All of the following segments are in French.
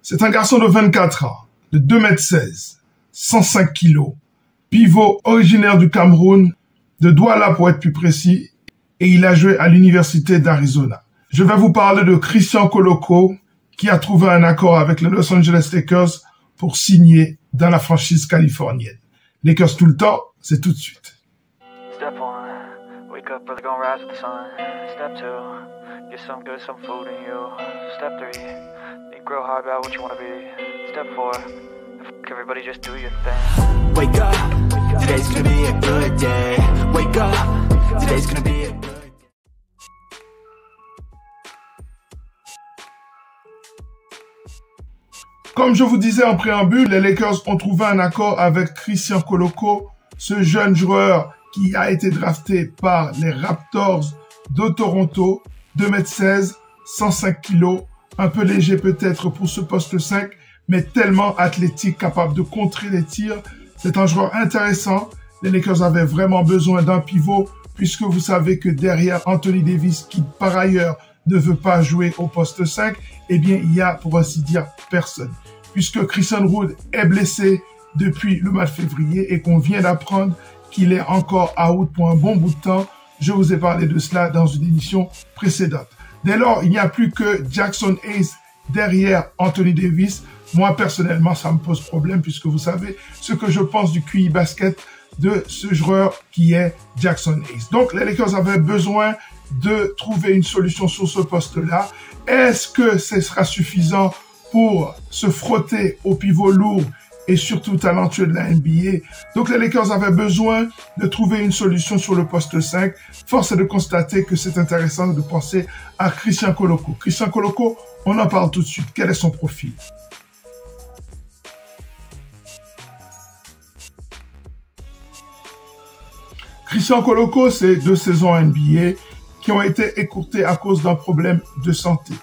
C'est un garçon de 24 ans, de 2,16 m, 105 kg, pivot originaire du Cameroun, de Douala pour être plus précis, et il a joué à l'Université d'Arizona. Je vais vous parler de Christian Koloko, qui a trouvé un accord avec les Los Angeles Lakers pour signer dans la franchise californienne. Lakers tout le temps, c'est tout de suite. Step 1, wake up early, gonna rise with the sun. Step 2, get some good, some food in you. Step 3, think real hard about what you wanna be. Step 4, everybody just do your thing. Wake up, today's gonna be a good day. Wake up, today's gonna be a good day. Comme je vous disais en préambule, les Lakers ont trouvé un accord avec Christian Koloko, ce jeune joueur qui a été drafté par les Raptors de Toronto, 2,16 m, 105 kg, un peu léger peut-être pour ce poste 5, mais tellement athlétique, capable de contrer les tirs. C'est un joueur intéressant. Les Lakers avaient vraiment besoin d'un pivot, puisque vous savez que derrière Anthony Davis, qui par ailleurs ne veut pas jouer au poste 5, eh bien, il y a, pour ainsi dire, personne. Puisque Christian Wood est blessé depuis le mois de février et qu'on vient d'apprendre qu'il est encore out pour un bon bout de temps, je vous ai parlé de cela dans une émission précédente. Dès lors, il n'y a plus que Jackson Hayes derrière Anthony Davis. Moi, personnellement, ça me pose problème puisque vous savez ce que je pense du QI basket de ce joueur qui est Jackson Hayes. Donc, les Lakers avaient besoin de trouver une solution sur ce poste-là. Est-ce que ce sera suffisant pour se frotter au pivot lourd et surtout talentueux de la NBA? Donc les Lakers avaient besoin de trouver une solution sur le poste 5. Force est de constater que c'est intéressant de penser à Christian Koloko. Christian Koloko, on en parle tout de suite. Quel est son profil? Christian Koloko, c'est 2 saisons NBA qui ont été écourtées à cause d'un problème de santé.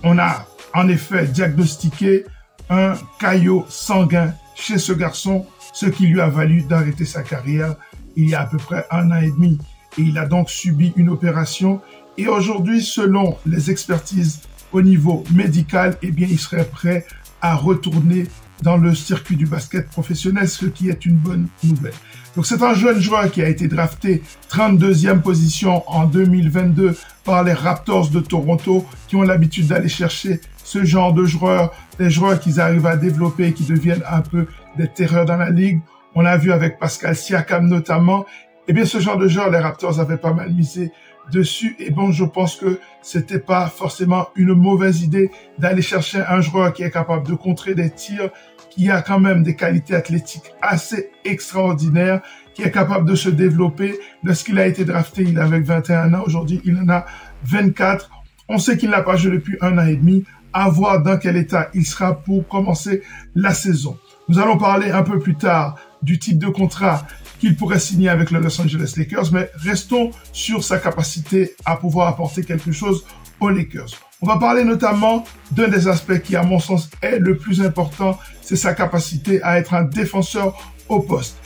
On a en effet diagnostiqué un caillot sanguin chez ce garçon, ce qui lui a valu d'arrêter sa carrière il y a à peu près 1 an et demi. Et il a donc subi une opération. Et aujourd'hui, selon les expertises au niveau médical, eh bien, il serait prêt à retourner dans le circuit du basket professionnel, ce qui est une bonne nouvelle. Donc c'est un jeune joueur qui a été drafté 32e position en 2022 par les Raptors de Toronto, qui ont l'habitude d'aller chercher ce genre de joueurs, des joueurs qu'ils arrivent à développer et qui deviennent un peu des terreurs dans la ligue. On l'a vu avec Pascal Siakam notamment. Eh bien, ce genre de joueur, les Raptors avaient pas mal misé dessus. Et bon, je pense que c'était pas forcément une mauvaise idée d'aller chercher un joueur qui est capable de contrer des tirs, qui a quand même des qualités athlétiques assez extraordinaires, qui est capable de se développer. Lorsqu'il a été drafté, il avait 21 ans. Aujourd'hui, il en a 24. On sait qu'il n'a pas joué depuis 1 an et demi. À voir dans quel état il sera pour commencer la saison. Nous allons parler un peu plus tard du type de contrat qu'il pourrait signer avec le Los Angeles Lakers, mais restons sur sa capacité à pouvoir apporter quelque chose aux Lakers. On va parler notamment d'un des aspects qui, à mon sens, est le plus important, c'est sa capacité à être un défenseur au poste.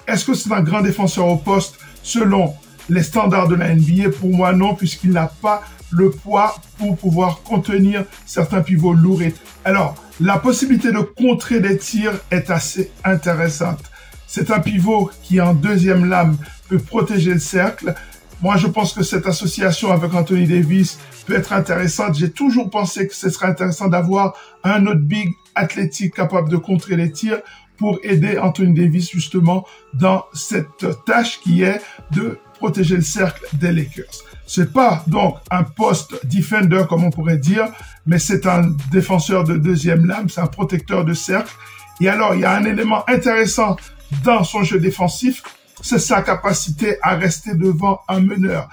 Est-ce que c'est un grand défenseur au poste selon les standards de la NBA? Pour moi, non, puisqu'il n'a pas le poids pour pouvoir contenir certains pivots lourds. Alors, la possibilité de contrer des tirs est assez intéressante. C'est un pivot qui, en deuxième lame, peut protéger le cercle. Moi, je pense que cette association avec Anthony Davis peut être intéressante. J'ai toujours pensé que ce serait intéressant d'avoir un autre big athlétique capable de contrer les tirs pour aider Anthony Davis justement dans cette tâche qui est de protéger le cercle des Lakers. C'est pas donc un post defender comme on pourrait dire, mais c'est un défenseur de deuxième lame, c'est un protecteur de cercle. Et alors, il y a un élément intéressant dans son jeu défensif, c'est sa capacité à rester devant un meneur.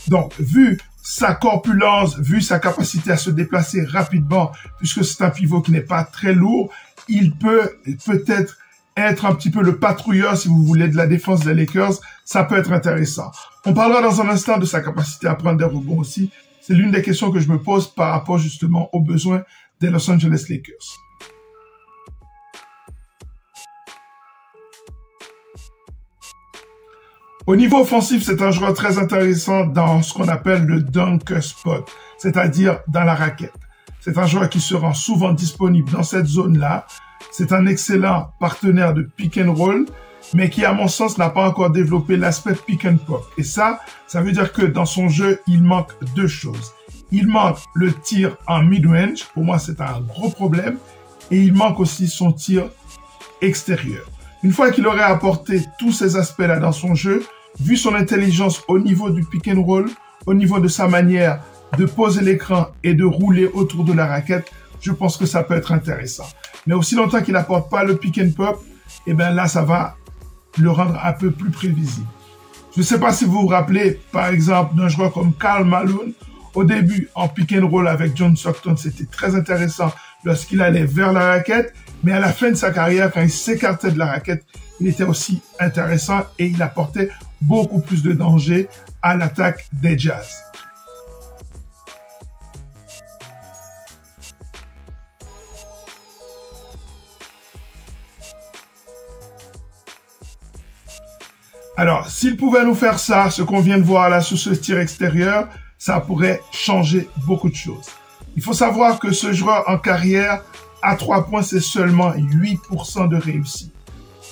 Donc, vu sa corpulence, vu sa capacité à se déplacer rapidement, puisque c'est un pivot qui n'est pas très lourd, il peut peut-être être un petit peu le patrouilleur, si vous voulez, de la défense des Lakers. Ça peut être intéressant. On parlera dans un instant de sa capacité à prendre des rebonds aussi. C'est l'une des questions que je me pose par rapport justement aux besoins des Los Angeles Lakers. Au niveau offensif, c'est un joueur très intéressant dans ce qu'on appelle le dunk spot, c'est-à-dire dans la raquette. C'est un joueur qui se rend souvent disponible dans cette zone-là. C'est un excellent partenaire de pick and roll, mais qui, à mon sens, n'a pas encore développé l'aspect pick and pop. Et ça veut dire que dans son jeu, il manque deux choses. Il manque le tir en mid-range. Pour moi, c'est un gros problème. Et il manque aussi son tir extérieur. Une fois qu'il aurait apporté tous ces aspects-là dans son jeu, vu son intelligence au niveau du pick and roll, au niveau de sa manière de poser l'écran et de rouler autour de la raquette, je pense que ça peut être intéressant. Mais aussi longtemps qu'il n'apporte pas le pick and pop, eh bien là, ça va le rendre un peu plus prévisible. Je ne sais pas si vous vous rappelez, par exemple, d'un joueur comme Karl Malone. Au début, en pick and roll avec John Stockton, c'était très intéressant lorsqu'il allait vers la raquette. Mais à la fin de sa carrière, quand il s'écartait de la raquette, il était aussi intéressant et il apportait beaucoup plus de danger à l'attaque des Jazz. Alors, s'il pouvait nous faire ça, ce qu'on vient de voir là sur ce tir extérieur, ça pourrait changer beaucoup de choses. Il faut savoir que ce joueur en carrière, à 3 points, c'est seulement 8% de réussite.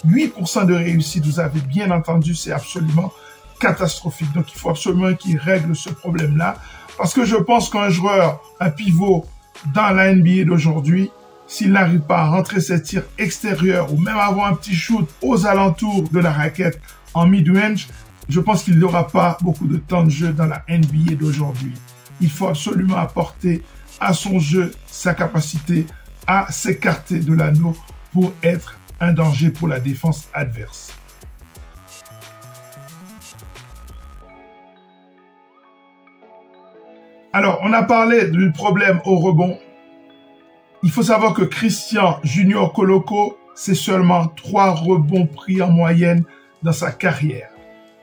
8% de réussite, vous avez bien entendu, c'est absolument catastrophique. Donc, il faut absolument qu'il règle ce problème-là. Parce que je pense qu'un joueur, un pivot dans la NBA d'aujourd'hui, s'il n'arrive pas à rentrer ses tirs extérieurs ou même avoir un petit shoot aux alentours de la raquette en mid-range, je pense qu'il n'aura pas beaucoup de temps de jeu dans la NBA d'aujourd'hui. Il faut absolument apporter à son jeu sa capacité à s'écarter de l'anneau pour être un danger pour la défense adverse. Alors, on a parlé du problème au rebond. Il faut savoir que Christian Junior Koloko, c'est seulement 3 rebonds pris en moyenne dans sa carrière.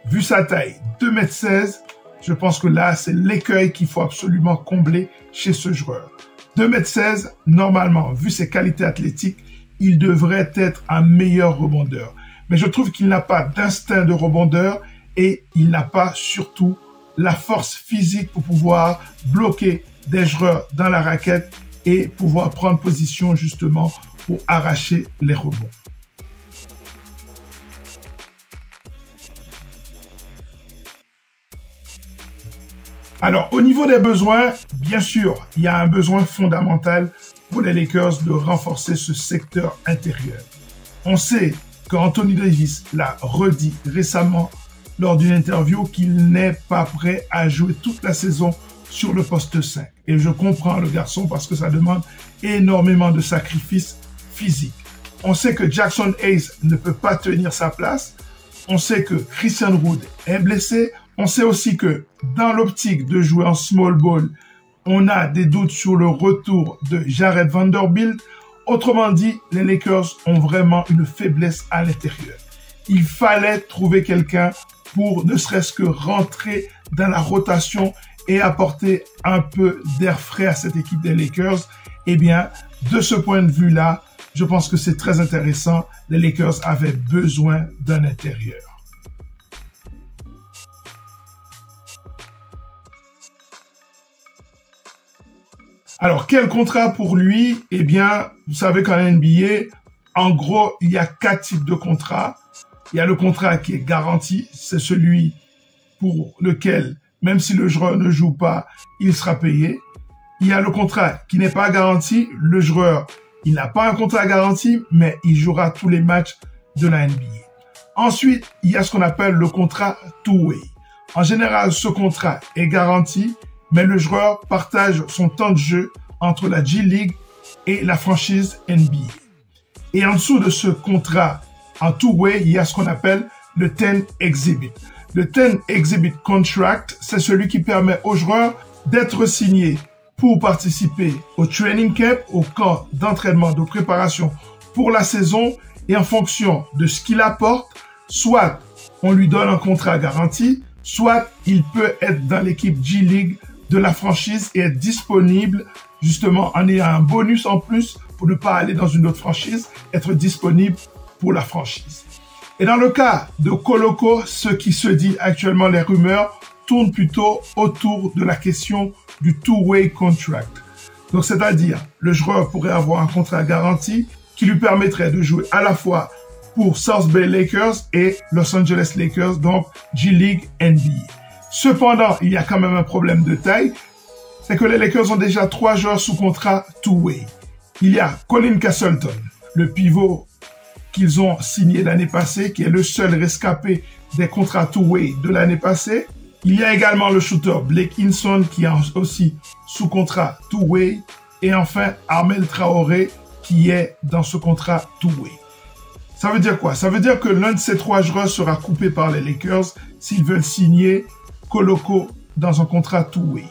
Vu sa taille, 2,16 m, je pense que là, c'est l'écueil qu'il faut absolument combler chez ce joueur. 2,16 m, normalement, vu ses qualités athlétiques, il devrait être un meilleur rebondeur. Mais je trouve qu'il n'a pas d'instinct de rebondeur et il n'a pas surtout la force physique pour pouvoir bloquer des joueurs dans la raquette et pouvoir prendre position justement pour arracher les rebonds. Alors, au niveau des besoins, bien sûr, il y a un besoin fondamental pour les Lakers de renforcer ce secteur intérieur. On sait qu'Anthony Davis l'a redit récemment lors d'une interview qu'il n'est pas prêt à jouer toute la saison sur le poste 5. Et je comprends le garçon parce que ça demande énormément de sacrifices physiques. On sait que Jackson Hayes ne peut pas tenir sa place. On sait que Christian Wood est blessé. On sait aussi que dans l'optique de jouer en small ball, on a des doutes sur le retour de Jared Vanderbilt. Autrement dit, les Lakers ont vraiment une faiblesse à l'intérieur. Il fallait trouver quelqu'un pour ne serait-ce que rentrer dans la rotation et apporter un peu d'air frais à cette équipe des Lakers. Eh bien, de ce point de vue-là, je pense que c'est très intéressant. Les Lakers avaient besoin d'un intérieur. Alors, quel contrat pour lui? Eh bien, vous savez qu'en NBA, en gros, il y a 4 types de contrats. Il y a le contrat qui est garanti, c'est celui pour lequel, même si le joueur ne joue pas, il sera payé. Il y a le contrat qui n'est pas garanti. Le joueur, il n'a pas un contrat garanti, mais il jouera tous les matchs de la NBA. Ensuite, il y a ce qu'on appelle le contrat two-way. En général, ce contrat est garanti, mais le joueur partage son temps de jeu entre la G-League et la franchise NBA. Et en dessous de ce contrat en two-way, il y a ce qu'on appelle le 10 Exhibit. Le 10 Exhibit Contract, c'est celui qui permet au joueur d'être signé pour participer au training camp, au camp d'entraînement, de préparation pour la saison, et en fonction de ce qu'il apporte, soit on lui donne un contrat garanti, soit il peut être dans l'équipe G-League de la franchise et être disponible justement en ayant un bonus en plus pour ne pas aller dans une autre franchise, être disponible pour la franchise. Et dans le cas de Koloko, ce qui se dit actuellement, les rumeurs, tournent plutôt autour de la question du two-way contract. Donc, c'est-à-dire, le joueur pourrait avoir un contrat garanti qui lui permettrait de jouer à la fois pour South Bay Lakers et Los Angeles Lakers, donc G-League NBA. Cependant, il y a quand même un problème de taille, c'est que les Lakers ont déjà 3 joueurs sous contrat two-way. Il y a Colin Castleton, le pivot qu'ils ont signé l'année passée, qui est le seul rescapé des contrats two-way de l'année passée. Il y a également le shooter Blake Hinson, qui est aussi sous contrat two-way. Et enfin, Armel Traoré, qui est dans ce contrat two-way. Ça veut dire quoi? Ça veut dire que l'un de ces 3 joueurs sera coupé par les Lakers s'ils veulent signer Koloko dans un contrat two-way.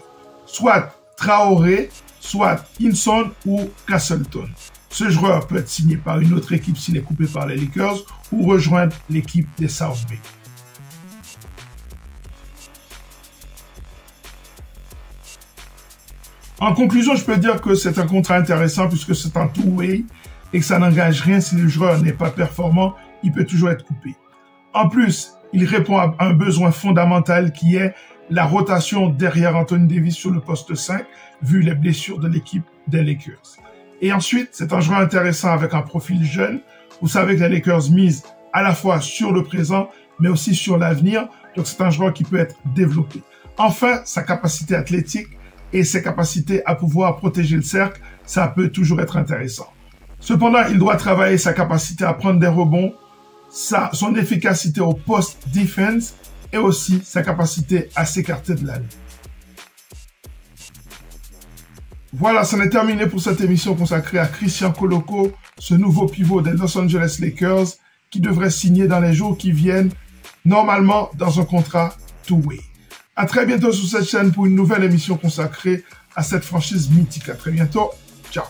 Soit Traoré, soit Hinson ou Castleton. Ce joueur peut être signé par une autre équipe s'il est coupé par les Lakers ou rejoindre l'équipe des South Bay. En conclusion, je peux dire que c'est un contrat intéressant puisque c'est un two-way et que ça n'engage rien si le joueur n'est pas performant, il peut toujours être coupé. En plus, il répond à un besoin fondamental qui est la rotation derrière Anthony Davis sur le poste 5, vu les blessures de l'équipe des Lakers. Et ensuite, c'est un joueur intéressant avec un profil jeune. Vous savez que les Lakers misent à la fois sur le présent, mais aussi sur l'avenir. Donc, c'est un joueur qui peut être développé. Enfin, sa capacité athlétique et ses capacités à pouvoir protéger le cercle, ça peut toujours être intéressant. Cependant, il doit travailler sa capacité à prendre des rebonds, son efficacité au post defense et aussi sa capacité à s'écarter de la ligne. Voilà, c'en est terminé pour cette émission consacrée à Christian Koloko, ce nouveau pivot des Los Angeles Lakers qui devrait signer dans les jours qui viennent, normalement dans un contrat two-way. À très bientôt sur cette chaîne pour une nouvelle émission consacrée à cette franchise mythique. À très bientôt. Ciao.